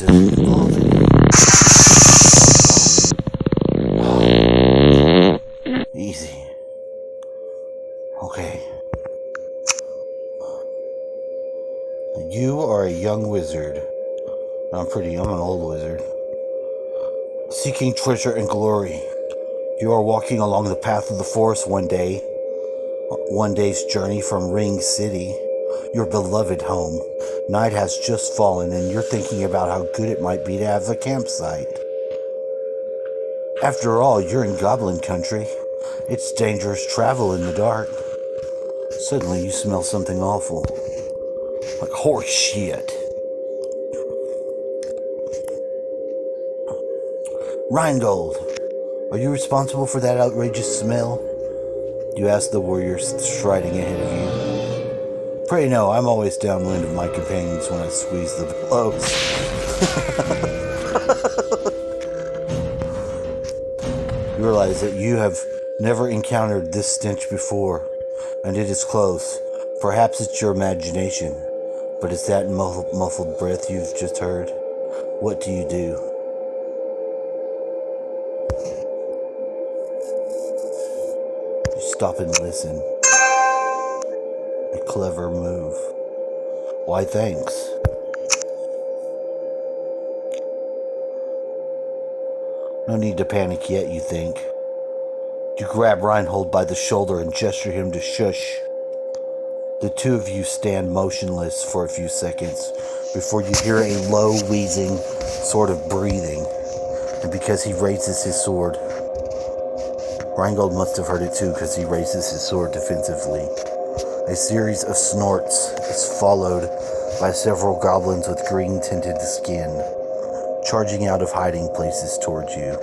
still evolving. Easy. Okay. You are a young wizard. I'm an old wizard. Seeking treasure and glory. You are walking along the path of the forest one day's journey from Ring City, your beloved home. Night has just fallen and you're thinking about how good it might be to have a campsite. After all, you're in Goblin Country. It's dangerous travel in the dark. Suddenly you smell something awful. Like horse shit. Rheingold, are you responsible for that outrageous smell? You ask the warrior striding ahead of you. Pray no, I'm always downwind of my companions when I squeeze the pillows. You realize that you have never encountered this stench before, and it is close. Perhaps it's your imagination, but it's that muffled breath you've just heard. What do? You stop and listen. A clever move. Why, thanks. No need to panic yet, you think. You grab Reinhold by the shoulder and gesture him to shush. The two of you stand motionless for a few seconds before you hear a low, wheezing sort of breathing. And because he raises his sword, Rheingold must have heard it too because he raises his sword defensively. A series of snorts is followed by several goblins with green-tinted skin, charging out of hiding places towards you.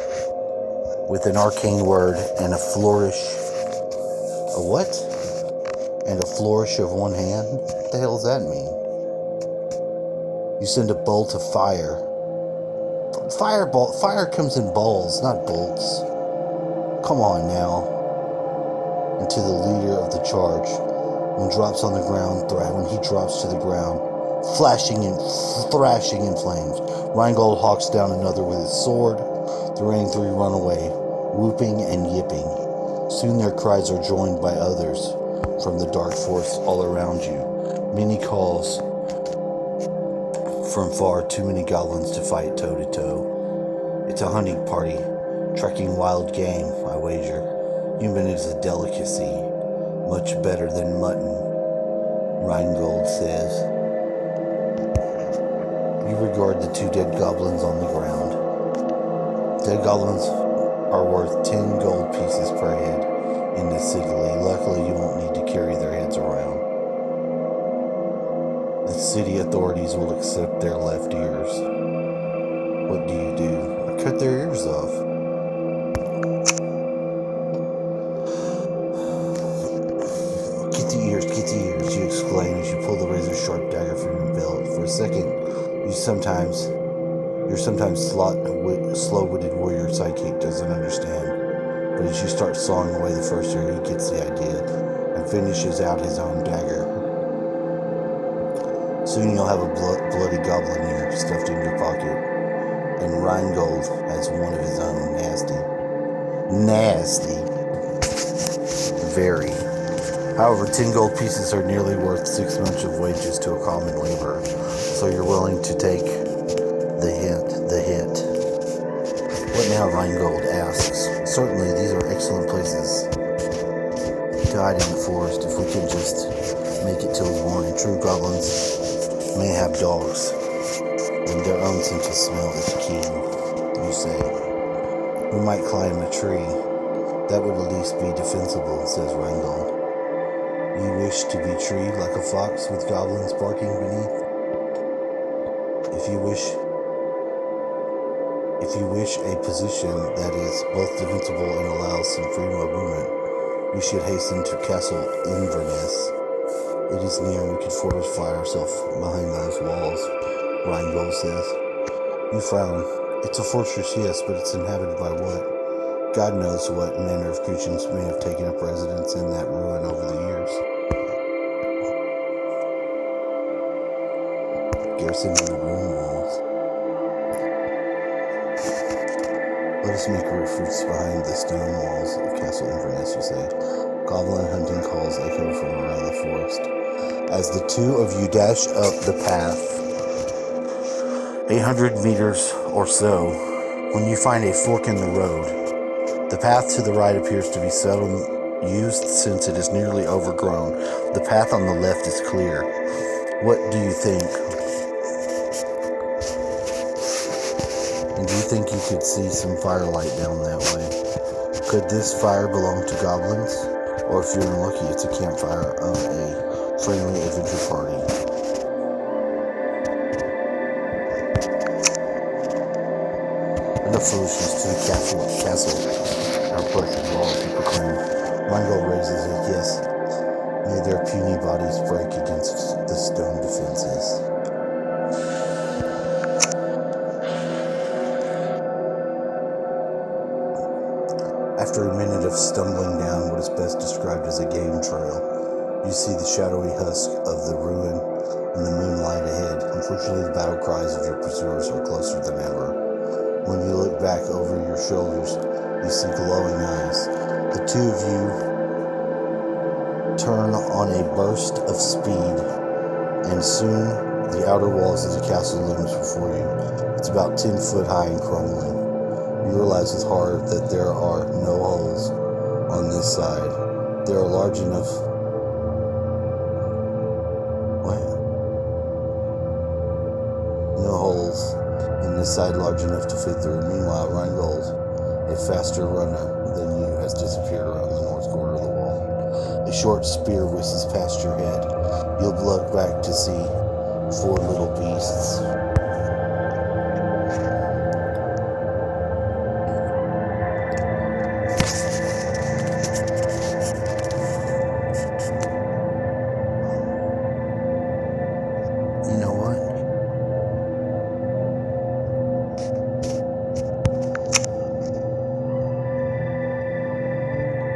With an arcane word and a flourish... A what? And a flourish of one hand? What the hell does that mean? You send a bolt of fire. Fire comes in balls, not bolts. Come on now. And to the leader of the charge, when he drops to the ground, flashing and thrashing in flames, Rheingold hawks down another with his sword. The remaining three run away, whooping and yipping. Soon their cries are joined by others from the dark forest all around you. Many calls from far, too many goblins to fight toe to toe. It's a hunting party, tracking wild game, I wager. Human is a delicacy, much better than mutton, Rheingold says. You regard the two dead goblins on the ground. Dead goblins are worth 10 gold pieces per head in this city. Luckily, you won't need to carry their heads around. The city authorities will accept their left ears. What do? I cut their ears off. Get the ears, you exclaim as you pull the razor-sharp dagger from your belt. For a second, your sometimes slow-witted warrior sidekick doesn't understand. But as you start sawing away the first ear, he gets the idea and finishes out his own dagger. Soon you'll have a bloody goblin ear stuffed in your pocket, and Rheingold has one of his own. Nasty. Very. However, 10 gold pieces are nearly worth 6 months of wages to a common laborer, so you're willing to take the hit. What now, Rheingold asks. Certainly, these are excellent places to hide in the forest if we can just make it till morning. True goblins may have dogs, and their own sense of smell is keen, you say. We might climb a tree. That would at least be defensible, says Rheingold. You wish to be treed like a fox with goblins barking beneath? If you wish a position that is both defensible and allows some free movement, we should hasten to Castle Inverness. It is near and we can fortify ourselves behind those walls, Rheingold says. You frown. It's a fortress, yes, but it's inhabited by what? God knows what manner of creatures may have taken up residence in that ruin over the years. Garrison in the ruin walls. Let us make refuge behind the stone walls of Castle Inverness, you say. Goblin hunting calls echo from around the forest. As the two of you dash up the path, 800 meters or so, when you find a fork in the road, the path to the right appears to be seldom used since it is nearly overgrown. The path on the left is clear. What do you think? And do you think you could see some firelight down that way? Could this fire belong to goblins? Or if you're unlucky, it's a campfire of a friendly adventure party. Enough foolishness to the castle. Our push is law, to proclaim. Rheingold raises it, yes. May their puny bodies break against the stone defenses. After a minute of stumbling down what is best described as a game trail, you see the shadowy husk of the ruin in the moonlight ahead. Unfortunately, the battle cries of your pursuers are closer than ever. When you look back over your shoulders, you see glowing eyes. The two of you turn on a burst of speed, and soon the outer walls of the castle looms before you. It's about 10 foot high and crumbling. You realize with horror that there are no holes on this side. They are large enough. What? No holes in this side large enough to fit through. Meanwhile, Rheingold, a faster runner than you, has disappeared around the north corner of the wall. A short spear whistles past your head. You'll look back to see 4 little beasts. You know what?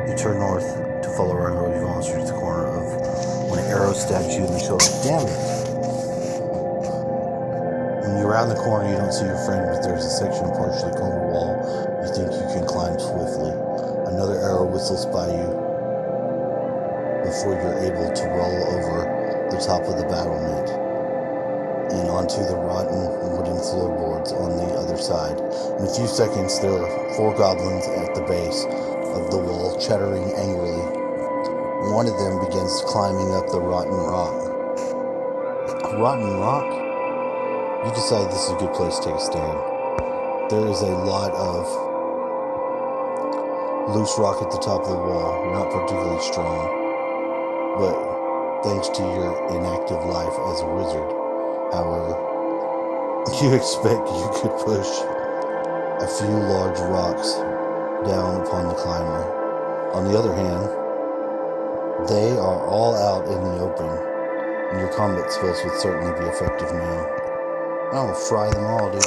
You turn north to follow Rheingold. You've almost reached the corner of when an arrow stabs you in the shoulder. Damn it! When you round the corner, you don't see your friend, but there's a section of partially crumbled wall you think you can climb swiftly. Another arrow whistles by you before you're able to roll over the top of the battlement and onto the rotten wooden floorboards on the other side. In a few seconds, there are 4 goblins at the base of the wall, chattering angrily. One of them begins climbing up the rotten rock. Rotten rock? You decide this is a good place to take a stand. There is a lot of loose rock at the top of the wall, not particularly strong, but thanks to your inactive life as a wizard, however, you expect you could push a few large rocks down upon the climber. On the other hand, they are all out in the open, and your combat skills would certainly be effective now. I'll fry them all, dude.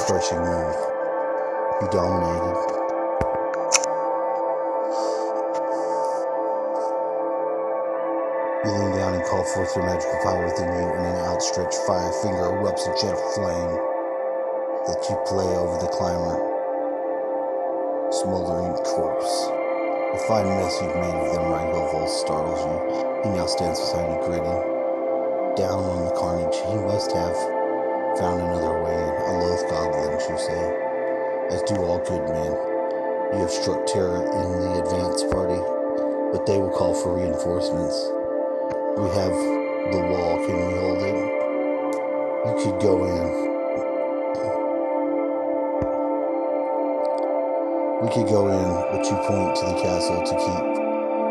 Crushing move. You dominated. You lean down and call forth your magical power within you, and an outstretched fire finger erupts a jet of flame that you play over the climber. Smoldering corpse. The fine mess you've made of them, Rheingold startles you. He now stands beside you, grinning. Down on the carnage, he must have found another way in. A loath goblins, you say, as do all good men. You have struck terror in the advance party, but they will call for reinforcements. We have the wall. Can we hold it? You could go in. We could go in, but you point to the castle to keep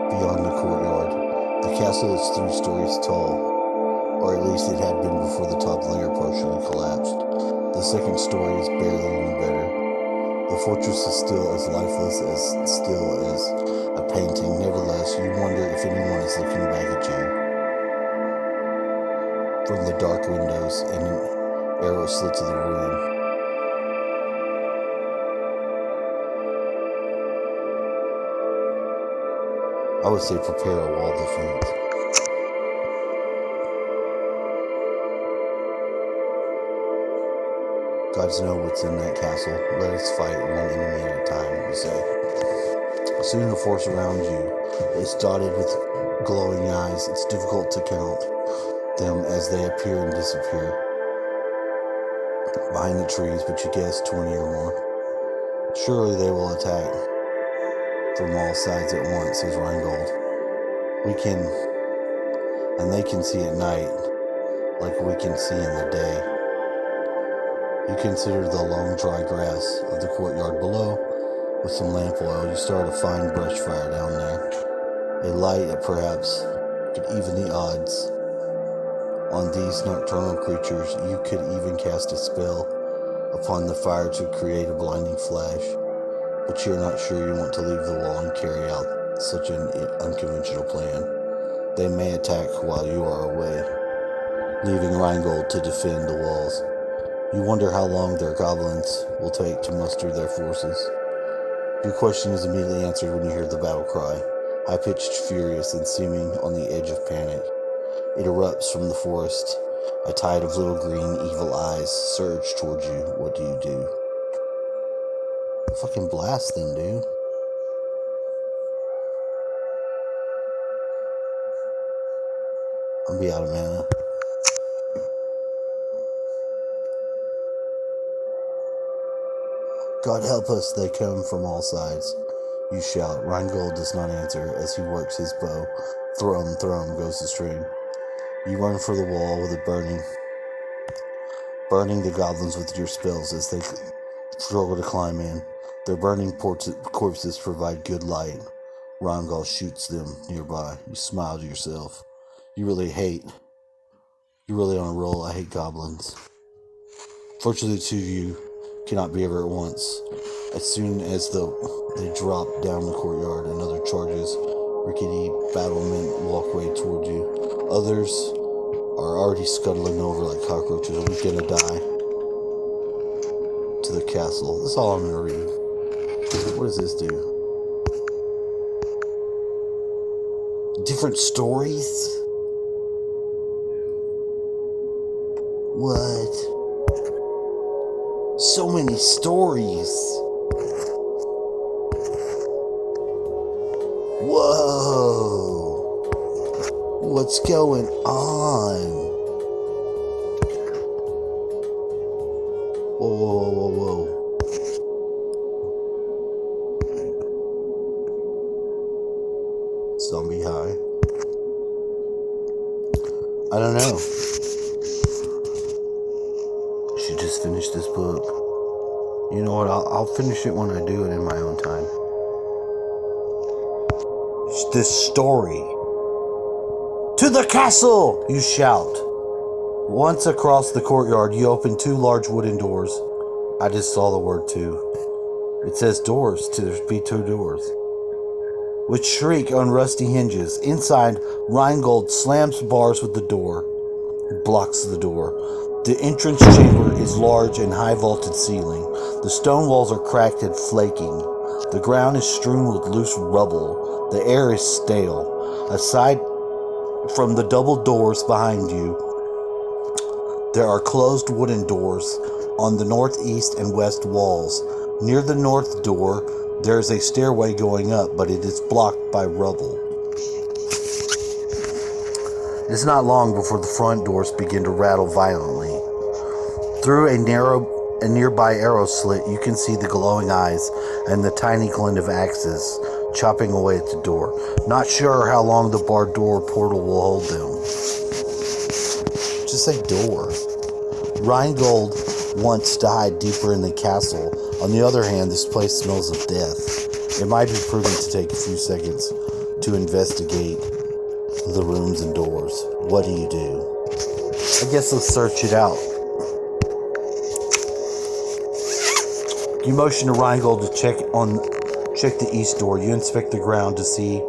beyond the courtyard. The castle is 3 stories tall, or at least it had been before the top layer partially collapsed. The second story is barely any better. The fortress is still as lifeless, as still as a painting. Nevertheless, you wonder if anyone is looking back at you from the dark windows and arrow slits of the ruin. I would say prepare a wall defense. Gods know what's in that castle. Let us fight one enemy at a time, you say. Soon the force around you is dotted with glowing eyes. It's difficult to count them as they appear and disappear behind the trees, but you guess 20 or more. Surely they will attack from all sides at once, says Rheingold. And they can see at night like we can see in the day. You consider the long dry grass of the courtyard below with some lamp oil. You start a fine brush fire down there. A light that perhaps could even the odds on these nocturnal creatures. You could even cast a spell upon the fire to create a blinding flash. But you're not sure you want to leave the wall and carry out such an unconventional plan. They may attack while you are away, leaving Rheingold to defend the walls. You wonder how long their goblins will take to muster their forces. Your question is immediately answered when you hear the battle cry, high-pitched, furious, and seeming on the edge of panic. It erupts from the forest. A tide of little green, evil eyes surge towards you. What do? Fucking blast them, dude. I'll be out of mana. God help us, they come from all sides. You shout. Rheingold does not answer as he works his bow. Thrum, thrum goes the string. You run for the wall with it burning the goblins with your spells as they struggle to climb in. Their burning corpses provide good light. Rheingold shoots them nearby. You smile to yourself. You're really on a roll. I hate goblins. Fortunately, the two of you cannot be ever at once. As soon as they drop down the courtyard, another charges rickety battlement walkway toward you. Others are already scuttling over like cockroaches. Are we gonna die? To the castle. That's all I'm gonna read. What does this do? Different stories? What? So many stories. Whoa. What's going on? Whoa. Zombie high. I don't know. Should just finish this book. You know what? I'll finish it when I do it in my own time. This story. To the castle! You shout. Once across the courtyard, you open two large wooden doors. I just saw the word two. It says doors. There's be two doors. Which shriek on rusty hinges. Inside, Rheingold slams bars with the door. It blocks the door. The entrance chamber is large and high-vaulted ceiling. The stone walls are cracked and flaking. The ground is strewn with loose rubble. The air is stale. Aside from the double doors behind you, there are closed wooden doors on the northeast and west walls. Near the north door, there is a stairway going up, but it is blocked by rubble. It is not long before the front doors begin to rattle violently. Through a nearby arrow slit, you can see the glowing eyes and the tiny glint of axes chopping away at the door. Not sure how long the barred door portal will hold them. Just say door. Rheingold wants to hide deeper in the castle. On the other hand, this place smells of death. It might be prudent to take a few seconds to investigate the rooms and doors. What do? I guess let's search it out. You motion to Rheingold to check the east door. You inspect the ground to see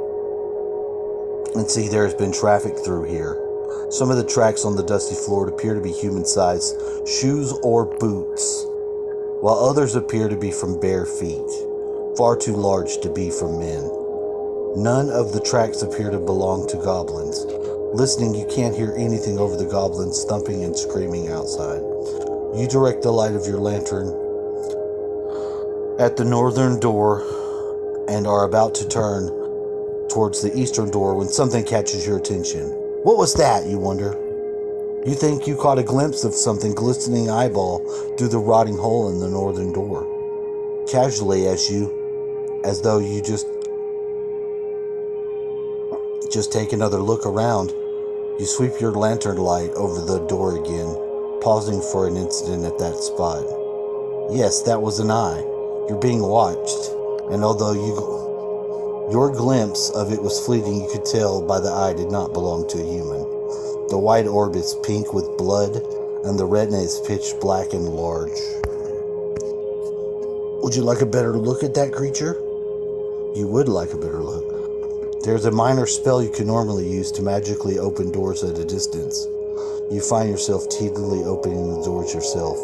there has been traffic through here. Some of the tracks on the dusty floor appear to be human-sized shoes or boots, while others appear to be from bare feet, far too large to be from men. None of the tracks appear to belong to goblins. Listening, you can't hear anything over the goblins thumping and screaming outside. You direct the light of your lantern at the northern door and are about to turn towards the eastern door when something catches your attention. What was that, you wonder? You think you caught a glimpse of something glistening eyeball through the rotting hole in the northern door. Casually, as though you just take another look around, you sweep your lantern light over the door again, pausing for an instant at that spot. Yes, that was an eye. You're being watched, and although your glimpse of it was fleeting, you could tell by the eye did not belong to a human. The white orb is pink with blood, and the retina is pitch black and large. Would you like a better look at that creature? You would like a better look. There's a minor spell you can normally use to magically open doors at a distance. You find yourself tediously opening the doors yourself.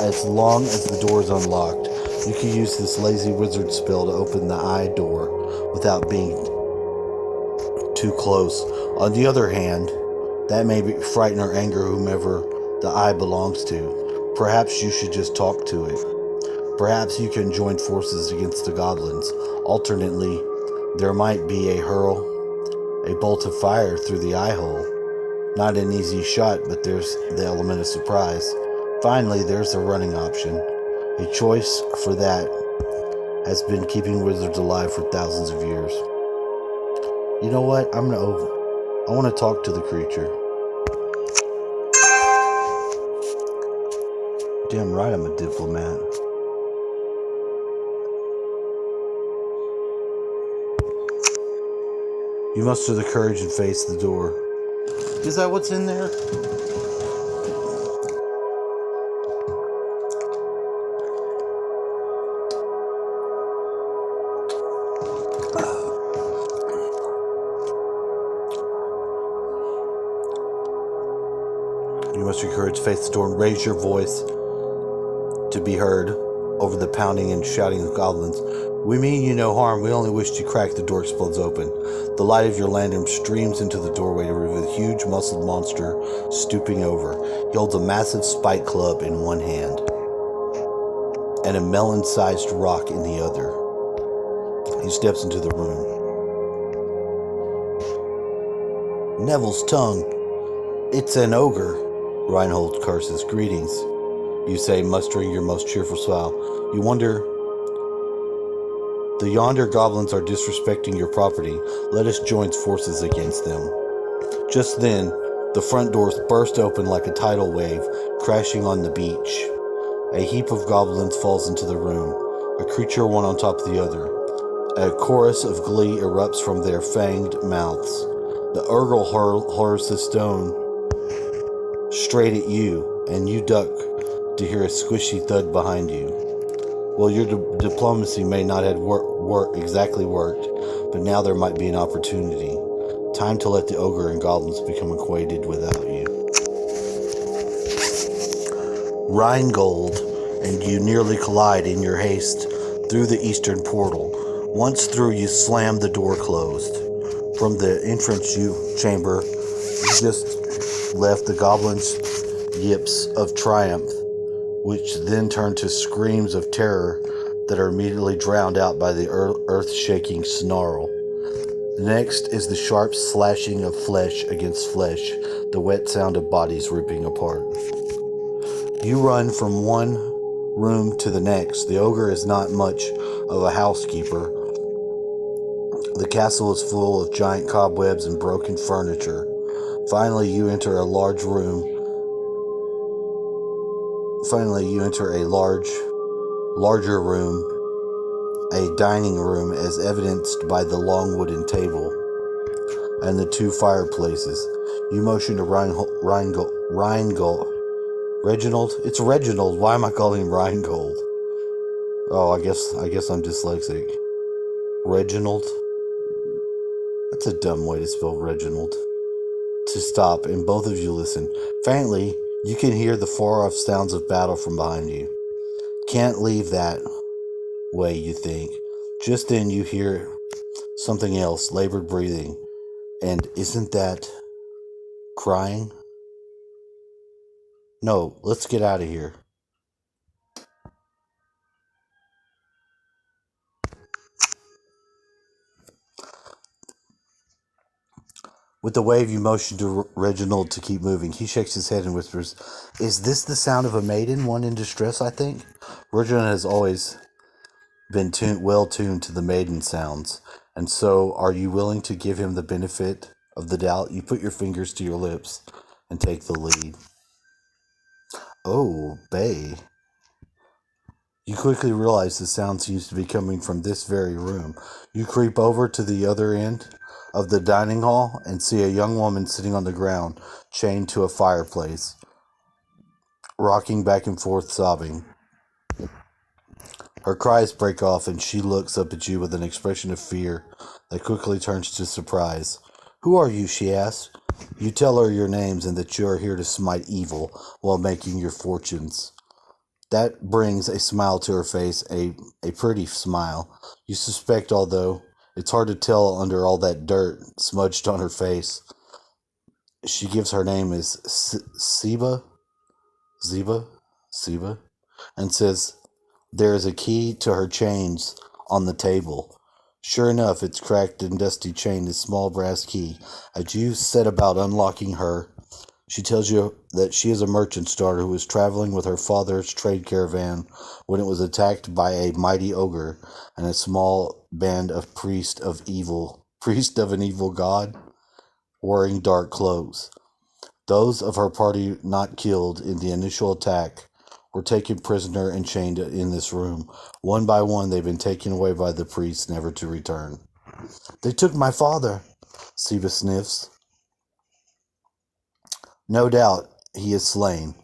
As long as the door is unlocked, you can use this lazy wizard spell to open the eye door without being too close. On the other hand, that may frighten or anger whomever the eye belongs to. Perhaps you should just talk to it. Perhaps you can join forces against the goblins. Alternately, there might be a bolt of fire through the eye hole. Not an easy shot, but there's the element of surprise. Finally, there's a running option. A choice for that has been keeping wizards alive for thousands of years. You know what? I want to talk to the creature. Damn right I'm a diplomat. You muster the courage and face the door. Is that what's in there? You muster courage, face the door, and raise your voice to be heard over the pounding and shouting of goblins. We mean you no harm. We only wish to crack. The door explodes open. The light of your lantern streams into the doorway to reveal a huge muscled monster stooping over. He holds a massive spike club in one hand and a melon-sized rock in the other. He steps into the room. Neville's tongue. It's an ogre. Reinhold curses. Greetings, you say, mustering your most cheerful smile. You wonder, the yonder goblins are disrespecting your property. Let us join forces against them. Just then, the front doors burst open like a tidal wave, crashing on the beach. A heap of goblins falls into the room, a creature one on top of the other. A chorus of glee erupts from their fanged mouths. The Urgle hurls the stone straight at you, and you duck to hear a squishy thud behind you. Well, your diplomacy may not have exactly worked, but now there might be an opportunity. Time to let the ogre and goblins become acquainted without you. Rheingold and you nearly collide in your haste through the eastern portal. Once through, you slam the door closed. From the entrance chamber, you just left the goblins' yips of triumph, which then turn to screams of terror that are immediately drowned out by the earth-shaking snarl. Next is the sharp slashing of flesh against flesh, the wet sound of bodies ripping apart. You run from one room to the next. The ogre is not much of a housekeeper. The castle is full of giant cobwebs and broken furniture. Finally, you enter a larger room, a dining room as evidenced by the long wooden table and the two fireplaces. You motion to Rheingold. Reginald? It's Reginald. Why am I calling him Rheingold? Oh, I guess I'm dyslexic. Reginald? That's a dumb way to spell Reginald. To stop, and both of you listen. Faintly, you can hear the far-off sounds of battle from behind you. Can't leave that way, you think. Just then you hear something else, labored breathing. And isn't that crying? No, let's get out of here. With a wave, you motion to Reginald to keep moving. He shakes his head and whispers, "Is this the sound of a maiden, one in distress, I think?" Reginald has always been well tuned to the maiden sounds. And so, are you willing to give him the benefit of the doubt? You put your fingers to your lips and take the lead. Oh, Bay. You quickly realize the sound seems to be coming from this very room. You creep over to the other end of the dining hall and see a young woman sitting on the ground, chained to a fireplace, rocking back and forth, sobbing. Her cries break off and she looks up at you with an expression of fear that quickly turns to surprise. "Who are you?" she asks. You tell her your names and that you are here to smite evil while making your fortunes. That brings a smile to her face, a pretty smile. You suspect, although it's hard to tell under all that dirt smudged on her face. She gives her name as Seba, and says there is a key to her chains on the table. Sure enough, its cracked and dusty chain is a small brass key. As you set about unlocking her, she tells you that she is a merchant's daughter who was traveling with her father's trade caravan when it was attacked by a mighty ogre and a small band of priests of an evil god, wearing dark cloaks. Those of her party not killed in the initial attack were taken prisoner and chained in this room. One by one, they've been taken away by the priests, never to return. "They took my father," Seba sniffs. "No doubt he is slain,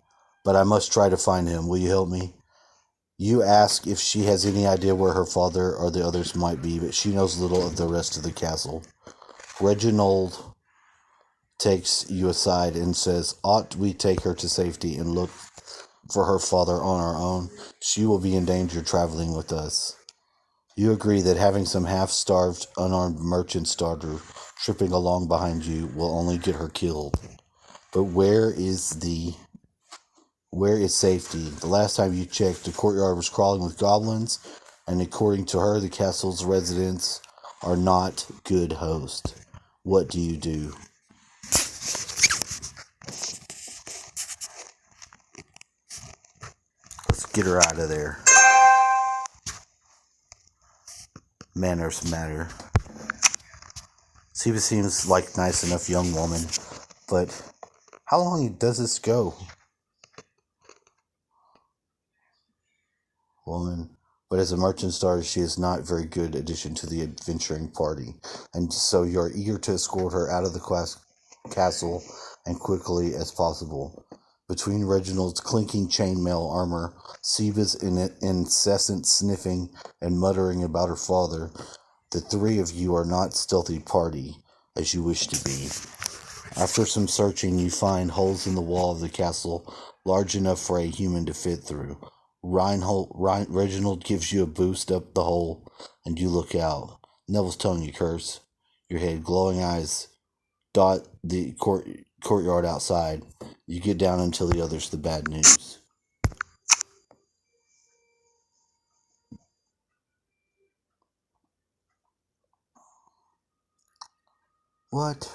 but I must try to find him. Will you help me?" You ask if she has any idea where her father or the others might be, but she knows little of the rest of the castle. Reginald takes you aside and says, "Ought we take her to safety and look for her father on our own? She will be in danger traveling with us." You agree that having some half-starved, unarmed merchant's daughter tripping along behind you will only get her killed. But where is safety? The last time you checked, the courtyard was crawling with goblins, and according to her, the castle's residents are not good hosts. What do you do? Let's get her out of there. Manners matter. Seba seems like a nice enough young woman, but how long does this go? Woman. But as a merchant daughter, she is not a very good addition to the adventuring party, and so you are eager to escort her out of the castle and quickly as possible. Between Reginald's clinking chainmail armor, Seba's incessant sniffing and muttering about her father, the three of you are not stealthy party, as you wish to be. After some searching, you find holes in the wall of the castle large enough for a human to fit through. Reginald gives you a boost up the hole, and you look out. Neville's telling you curse. Your head, glowing eyes dot the courtyard outside. You get down and tell the others the bad news. What?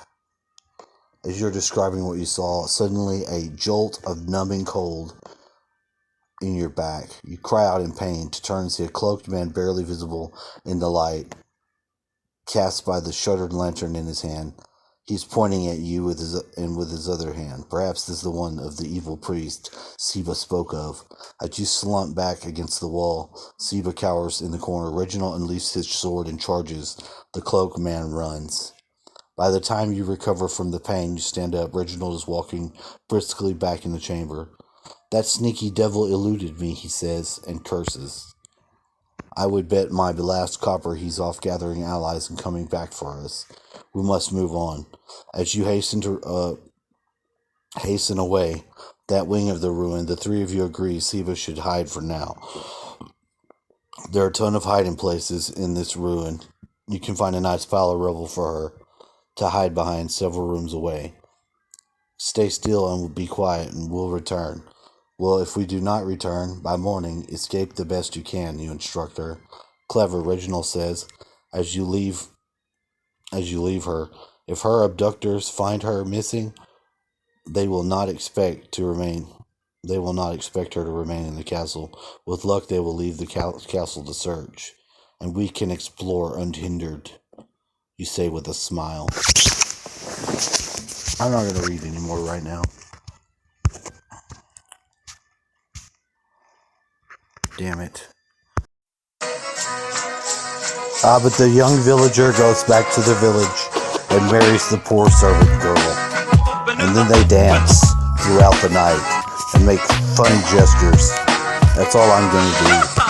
As you're describing what you saw, suddenly a jolt of numbing cold in your back. You cry out in pain to turn and see a cloaked man barely visible in the light, cast by the shuttered lantern in his hand. He's pointing at you with his other hand. Perhaps this is the one of the evil priest Seba spoke of. As you slump back against the wall, Seba cowers in the corner. Reginald unleashes his sword and charges. The cloaked man runs. By the time you recover from the pain, you stand up. Reginald is walking briskly back in the chamber. "That sneaky devil eluded me," he says, and curses. "I would bet my last copper he's off gathering allies and coming back for us. We must move on." As you hasten away that wing of the ruin, the three of you agree Seba should hide for now. There are a ton of hiding places in this ruin. You can find a nice pile of rubble for her to hide behind several rooms away. Stay still and be quiet, and we'll return. Well, if we do not return by morning, escape the best you can, you instruct her. Clever, Reginald says, as you leave her. If her abductors find her missing, they will not expect her to remain in the castle. With luck, they will leave the castle to search, and we can explore unhindered, you say with a smile. I'm not going to read anymore right now. Damn it. But the young villager goes back to the village and marries the poor servant girl. And then they dance throughout the night and make funny gestures. That's all I'm going to do.